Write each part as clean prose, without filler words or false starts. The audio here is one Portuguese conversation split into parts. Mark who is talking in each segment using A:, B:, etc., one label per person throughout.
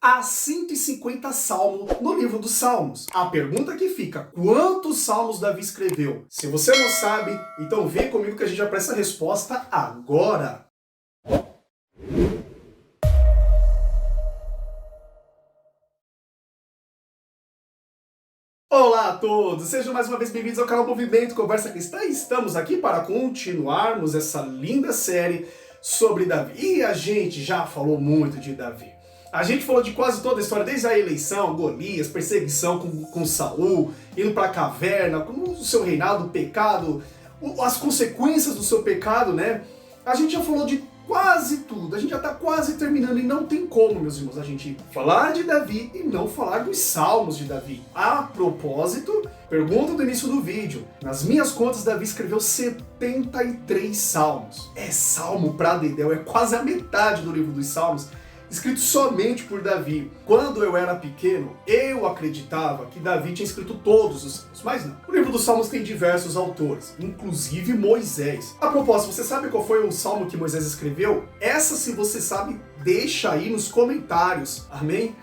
A: Há 150 salmos no livro dos Salmos. A pergunta que fica, quantos salmos Davi escreveu? Se você não sabe, então vem comigo que a gente já presta a resposta agora. Olá a todos, sejam mais uma vez bem-vindos ao canal Movimento Conversa Cristã. Estamos aqui para continuarmos essa linda série sobre Davi. E a gente já falou muito de Davi. A gente falou de quase toda a história, desde a eleição, Golias, perseguição com Saul, indo para a caverna, com o seu reinado, o pecado, as consequências do seu pecado, né? A gente já falou de quase tudo, a gente já está quase terminando e não tem como, meus irmãos, a gente falar de Davi e não falar dos salmos de Davi. A propósito, pergunta do início do vídeo, nas minhas contas Davi escreveu 73 salmos. É salmo pra dedéu, é quase a metade do livro dos salmos, escrito somente por Davi. Quando eu era pequeno, eu acreditava que Davi tinha escrito todos os salmos, mas não. O livro dos Salmos tem diversos autores, inclusive Moisés. A propósito, você sabe qual foi o salmo que Moisés escreveu? Essa, se você sabe, deixa aí nos comentários, amém?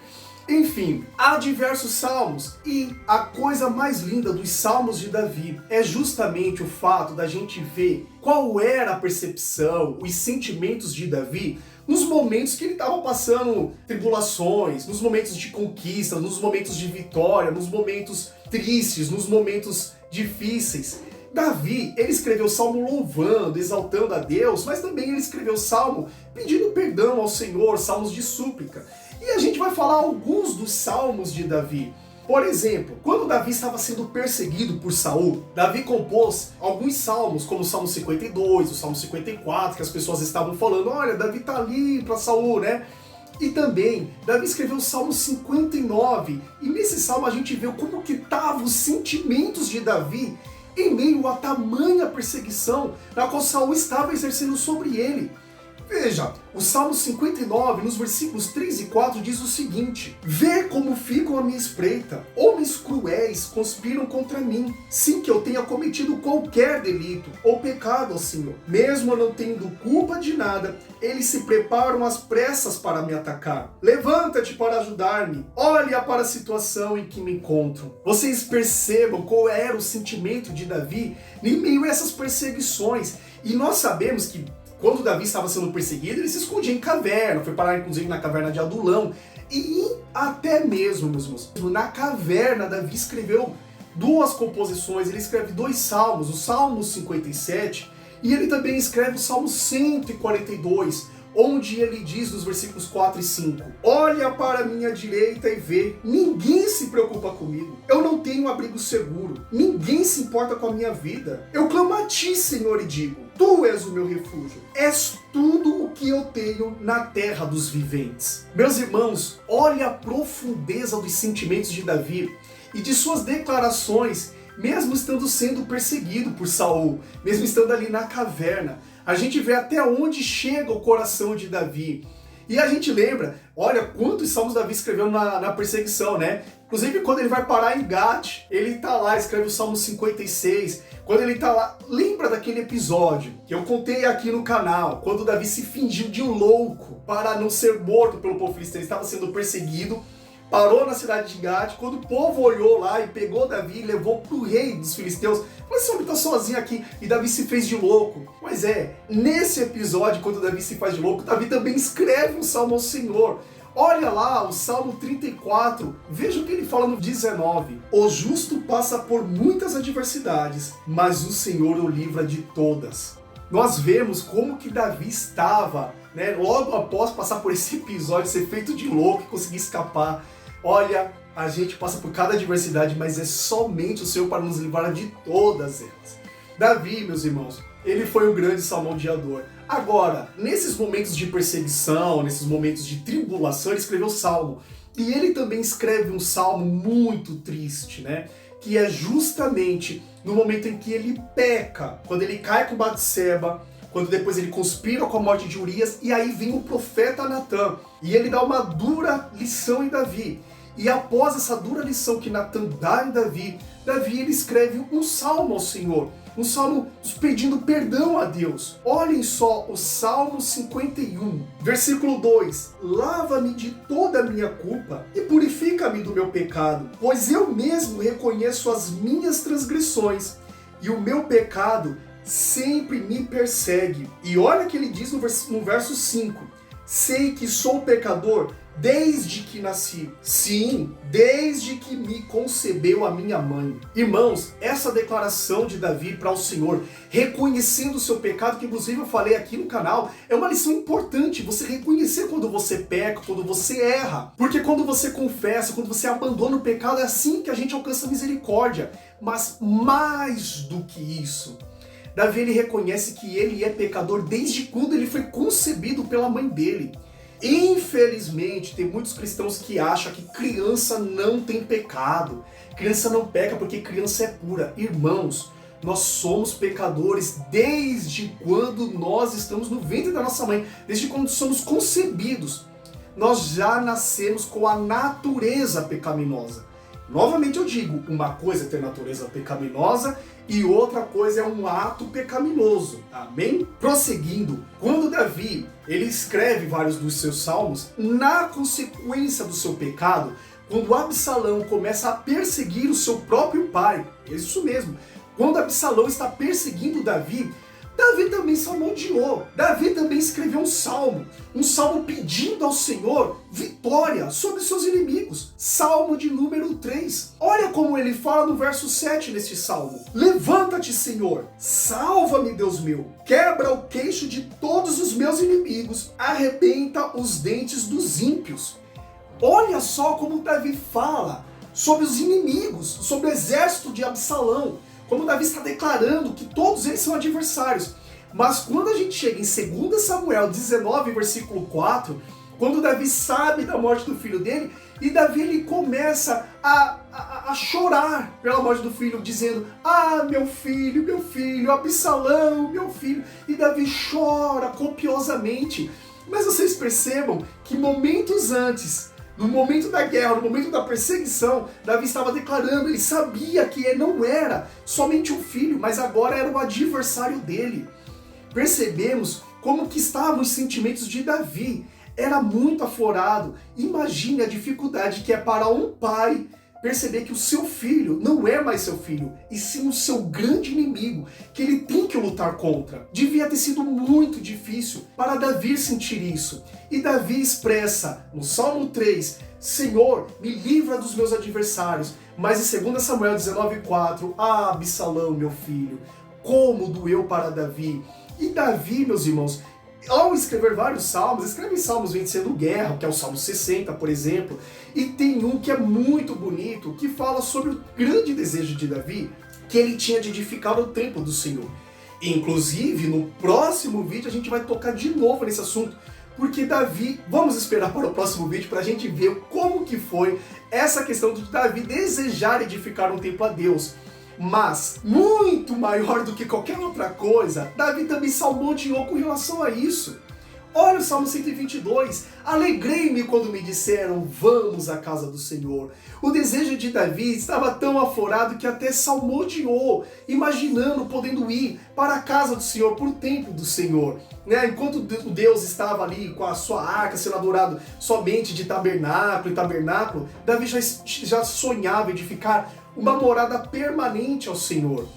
A: Enfim, há diversos salmos e a coisa mais linda dos salmos de Davi é justamente o fato da gente ver qual era a percepção, os sentimentos de Davi nos momentos que ele estava passando tribulações, nos momentos de conquista, nos momentos de vitória, nos momentos tristes, nos momentos difíceis. Davi, ele escreveu o salmo louvando, exaltando a Deus, mas também ele escreveu o salmo pedindo perdão ao Senhor, salmos de súplica. E a gente vai falar alguns dos salmos de Davi. Por exemplo, quando Davi estava sendo perseguido por Saul, Davi compôs alguns salmos, como o Salmo 52, o Salmo 54, que as pessoas estavam falando, olha, Davi tá ali para Saul, né? E também, Davi escreveu o Salmo 59, e nesse salmo a gente vê como que estavam os sentimentos de Davi em meio a tamanha perseguição na qual Saul estava exercendo sobre ele. Veja, o Salmo 59, nos versículos 3 e 4, diz o seguinte: vê como ficam a minha espreita, homens cruéis conspiram contra mim, sim que eu tenha cometido qualquer delito ou pecado ao Senhor. Mesmo eu não tendo culpa de nada, eles se preparam às pressas para me atacar. Levanta-te para ajudar-me, olha para a situação em que me encontro. Vocês percebam qual era o sentimento de Davi em meio a essas perseguições, e nós sabemos que quando Davi estava sendo perseguido, ele se escondia em caverna, foi parar inclusive na caverna de Adulão. E até mesmo, meus irmãos, na caverna, Davi escreveu duas composições, ele escreve dois salmos, o Salmo 57, e ele também escreve o Salmo 142, onde ele diz nos versículos 4 e 5, olha para a minha direita e vê, ninguém se preocupa comigo, eu não tenho abrigo seguro, ninguém se importa com a minha vida, eu clamo a ti, Senhor, e digo, tu és o meu refúgio, és tudo o que eu tenho na terra dos viventes. Meus irmãos, olha a profundeza dos sentimentos de Davi e de suas declarações, mesmo estando sendo perseguido por Saul, mesmo estando ali na caverna. A gente vê até onde chega o coração de Davi. E a gente lembra, olha quantos salmos Davi escreveu na perseguição, né? Inclusive quando ele vai parar em Gate, ele tá lá, escreve o Salmo 56. Quando ele tá lá, lembra daquele episódio que eu contei aqui no canal, quando Davi se fingiu de louco para não ser morto pelo povo filisteu, ele estava sendo perseguido, parou na cidade de Gate, quando o povo olhou lá e pegou Davi e levou pro rei dos filisteus, falou, esse homem tá sozinho aqui, e Davi se fez de louco. Pois é, nesse episódio, quando Davi se faz de louco, Davi também escreve um salmo ao Senhor. Olha lá, o Salmo 34, veja o que ele fala no 19. O justo passa por muitas adversidades, mas o Senhor o livra de todas. Nós vemos como que Davi estava, né, logo após passar por esse episódio, ser feito de louco e conseguir escapar. Olha, a gente passa por cada adversidade, mas é somente o Senhor para nos livrar de todas elas. Davi, meus irmãos, ele foi um grande salmodiador. Agora, nesses momentos de perseguição, nesses momentos de tribulação, ele escreveu o salmo. E ele também escreve um salmo muito triste, né? Que é justamente no momento em que ele peca, quando ele cai com Batseba, quando depois ele conspira com a morte de Urias, e aí vem o profeta Natã, e ele dá uma dura lição em Davi. E após essa dura lição que Natã dá em Davi, ele escreve um salmo ao Senhor, um salmo pedindo perdão a Deus. Olhem só o Salmo 51, versículo 2. Lava-me de toda a minha culpa e purifica-me do meu pecado, pois eu mesmo reconheço as minhas transgressões e o meu pecado sempre me persegue. E olha o que ele diz no verso 5. Sei que sou pecador desde que nasci. Sim, desde que me concebeu a minha mãe. Irmãos, essa declaração de Davi para o Senhor, reconhecendo o seu pecado, que inclusive eu falei aqui no canal, é uma lição importante, você reconhecer quando você peca, quando você erra. Porque quando você confessa, quando você abandona o pecado, é assim que a gente alcança a misericórdia. Mas mais do que isso, Davi ele reconhece que ele é pecador desde quando ele foi concebido pela mãe dele. Infelizmente, tem muitos cristãos que acham que criança não tem pecado. Criança não peca porque criança é pura. Irmãos, nós somos pecadores desde quando nós estamos no ventre da nossa mãe. Desde quando somos concebidos. Nós já nascemos com a natureza pecaminosa. Novamente eu digo, uma coisa é ter natureza pecaminosa e outra coisa é um ato pecaminoso, amém? Prosseguindo, quando Davi ele escreve vários dos seus salmos, na consequência do seu pecado, quando Absalão começa a perseguir o seu próprio pai, isso mesmo, quando Absalão está perseguindo Davi, Davi também salmodiou. Davi também escreveu um salmo pedindo ao Senhor vitória sobre seus inimigos. Salmo de número 3. Olha como ele fala no verso 7 neste salmo. Levanta-te, Senhor, salva-me, Deus meu. Quebra o queixo de todos os meus inimigos, arrebenta os dentes dos ímpios. Olha só como Davi fala sobre os inimigos, sobre o exército de Absalão. Como Davi está declarando que todos eles são adversários. Mas quando a gente chega em 2 Samuel 19, versículo 4, quando Davi sabe da morte do filho dele, e Davi ele começa a chorar pela morte do filho, dizendo: ah, meu filho, Absalão, meu filho. E Davi chora copiosamente. Mas vocês percebam que momentos antes, no momento da guerra, no momento da perseguição, Davi estava declarando, ele sabia que ele não era somente um filho, mas agora era o adversário dele. Percebemos como que estavam os sentimentos de Davi. Era muito aflorado. Imagine a dificuldade que é para um pai perceber que o seu filho não é mais seu filho, e sim o seu grande inimigo, que ele tem que lutar contra. Devia ter sido muito difícil para Davi sentir isso. E Davi expressa no Salmo 3, Senhor, me livra dos meus adversários. Mas em 2 Samuel 19,4, ah, Absalão, meu filho, como doeu para Davi. E Davi, meus irmãos, ao escrever vários salmos, escreve salmos vencendo guerra, que é o Salmo 60, por exemplo, e tem um que é muito bonito, que fala sobre o grande desejo de Davi, que ele tinha de edificar o templo do Senhor. Inclusive, no próximo vídeo a gente vai tocar de novo nesse assunto, porque Davi, vamos esperar para o próximo vídeo para a gente ver como que foi essa questão de Davi desejar edificar um templo a Deus. Mas, muito maior do que qualquer outra coisa, Davi também salmodiou com relação a isso. Olha o Salmo 122, alegrei-me quando me disseram, vamos à casa do Senhor. O desejo de Davi estava tão aflorado que até salmodiou, imaginando podendo ir para a casa do Senhor, para o templo do Senhor. Enquanto o Deus estava ali com a sua arca sendo adorado somente de tabernáculo em tabernáculo, Davi já sonhava edificar uma morada permanente ao Senhor.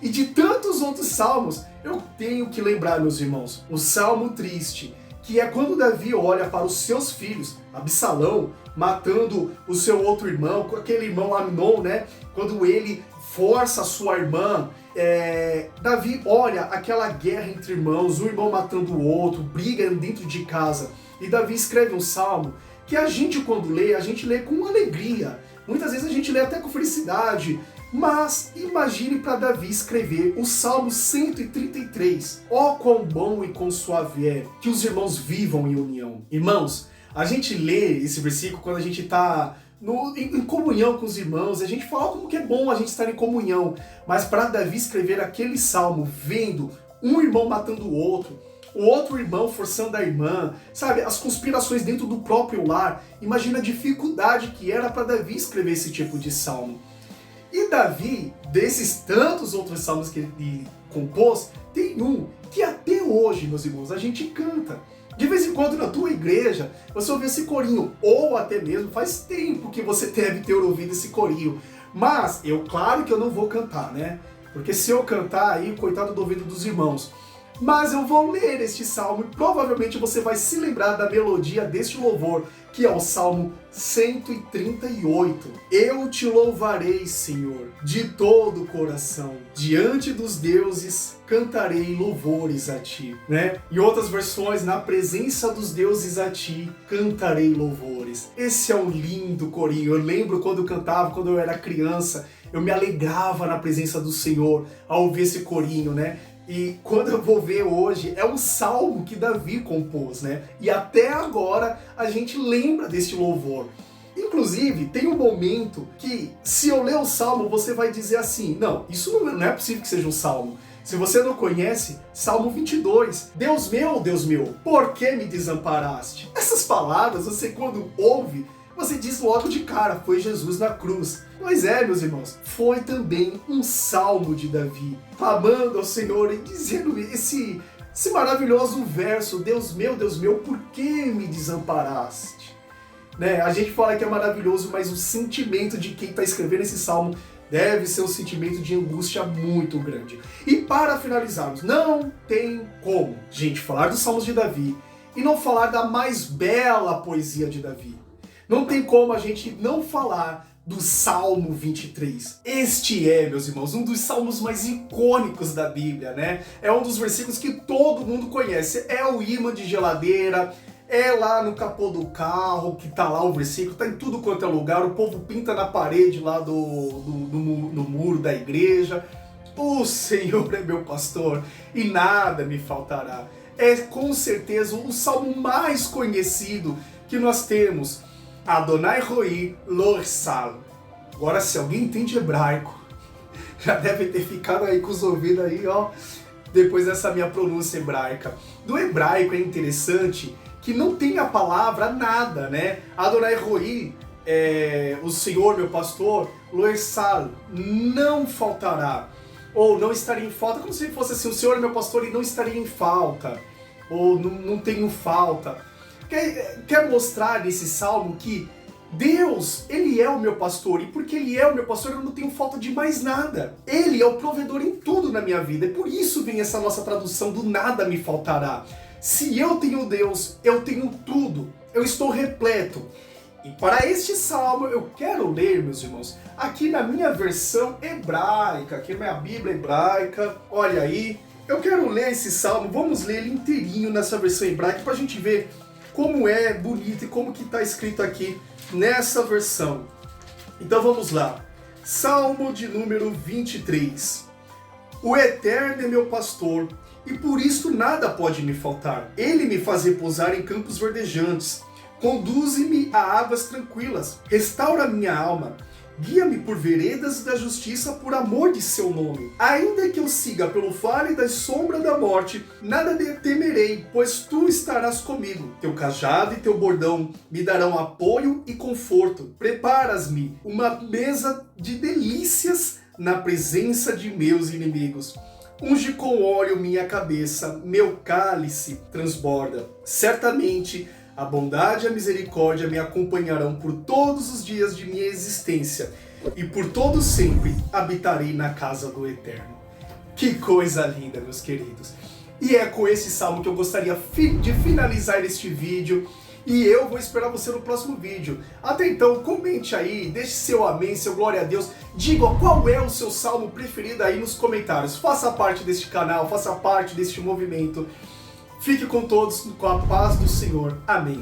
A: E de tantos outros salmos, eu tenho que lembrar, meus irmãos, o Salmo triste, que é quando Davi olha para os seus filhos, Absalão, matando o seu outro irmão, aquele irmão Amnon, quando ele força a sua irmã, Davi olha aquela guerra entre irmãos, um irmão matando o outro, briga dentro de casa, e Davi escreve um salmo que a gente, quando lê, a gente lê com alegria. Muitas vezes a gente lê até com felicidade, mas imagine para Davi escrever o Salmo 133. Ó, quão bom e quão suave é que os irmãos vivam em união. Irmãos, a gente lê esse versículo quando a gente está em comunhão com os irmãos, a gente fala como que é bom a gente estar em comunhão, mas para Davi escrever aquele salmo vendo um irmão matando o outro irmão forçando a irmã, sabe, as conspirações dentro do próprio lar, imagina a dificuldade que era para Davi escrever esse tipo de salmo. E Davi, desses tantos outros salmos que ele compôs, tem um que até hoje, meus irmãos, a gente canta. De vez em quando na tua igreja você ouve esse corinho, ou até mesmo faz tempo que você deve ter ouvido esse corinho. Mas, claro que eu não vou cantar, né? Porque se eu cantar aí, coitado do ouvido dos irmãos. Mas eu vou ler este salmo e provavelmente você vai se lembrar da melodia deste louvor, que é o Salmo 138. Eu te louvarei, Senhor, de todo o coração. Diante dos deuses cantarei louvores a ti, né? Em outras versões, na presença dos deuses a ti cantarei louvores. Esse é um lindo corinho. Eu lembro quando eu cantava, quando eu era criança, eu me alegrava na presença do Senhor ao ouvir esse corinho, né? E quando eu vou ver hoje, é um salmo que Davi compôs, né? E até agora a gente lembra deste louvor. Inclusive, tem um momento que, se eu ler o salmo, você vai dizer assim, não, isso não é possível que seja um salmo. Se você não conhece, Salmo 22. Deus meu, por que me desamparaste? Essas palavras, você quando ouve, você diz logo de cara, foi Jesus na cruz. Pois é, meus irmãos, foi também um salmo de Davi, clamando ao Senhor e dizendo esse maravilhoso verso, Deus meu, por que me desamparaste? Né? A gente fala que é maravilhoso, mas o sentimento de quem está escrevendo esse salmo deve ser um sentimento de angústia muito grande. E para finalizarmos, não tem como, gente, falar dos salmos de Davi e não falar da mais bela poesia de Davi. Não tem como a gente não falar do Salmo 23. Este é, meus irmãos, um dos salmos mais icônicos da Bíblia, né? É um dos versículos que todo mundo conhece. É o imã de geladeira, é lá no capô do carro, que tá lá o versículo, tá em tudo quanto é lugar, o povo pinta na parede lá no muro da igreja. O Senhor é meu pastor e nada me faltará. É com certeza o salmo mais conhecido que nós temos. Adonai Roi Lorsal. Agora, se alguém entende hebraico, já deve ter ficado aí com os ouvidos aí, ó, depois dessa minha pronúncia hebraica. Do hebraico é interessante que não tem a palavra nada, né? Adonai Roi, o Senhor meu pastor, Lorsal, não faltará. Ou não estaria em falta, como se fosse assim, o Senhor é meu pastor e não estaria em falta. Ou não tenho falta. Quer mostrar nesse salmo que Deus, Ele é o meu pastor, e porque Ele é o meu pastor, eu não tenho falta de mais nada. Ele é o provedor em tudo na minha vida, e por isso vem essa nossa tradução do nada me faltará. Se eu tenho Deus, eu tenho tudo, eu estou repleto. E para este salmo eu quero ler, meus irmãos, aqui na minha versão hebraica, aqui na minha Bíblia hebraica, olha aí. Eu quero ler esse salmo, vamos ler ele inteirinho nessa versão hebraica para a gente ver como é bonito e como que está escrito aqui nessa versão. Então vamos lá. Salmo de número 23. O Eterno é meu pastor, e por isso nada pode me faltar. Ele me faz repousar em campos verdejantes. Conduze-me a águas tranquilas. Restaura minha alma. Guia-me por veredas da justiça por amor de seu nome. Ainda que eu siga pelo vale da sombra da morte, nada temerei, pois tu estarás comigo. Teu cajado e teu bordão me darão apoio e conforto. Preparas-me uma mesa de delícias na presença de meus inimigos. Unge com óleo minha cabeça, meu cálice transborda. Certamente a bondade e a misericórdia me acompanharão por todos os dias de minha existência, e por todo sempre habitarei na casa do Eterno. Que coisa linda, meus queridos! E é com esse salmo que eu gostaria de finalizar este vídeo, e eu vou esperar você no próximo vídeo. Até então, comente aí, deixe seu amém, seu glória a Deus, diga qual é o seu salmo preferido aí nos comentários. Faça parte deste canal, faça parte deste movimento. Fique com todos, com a paz do Senhor. Amém.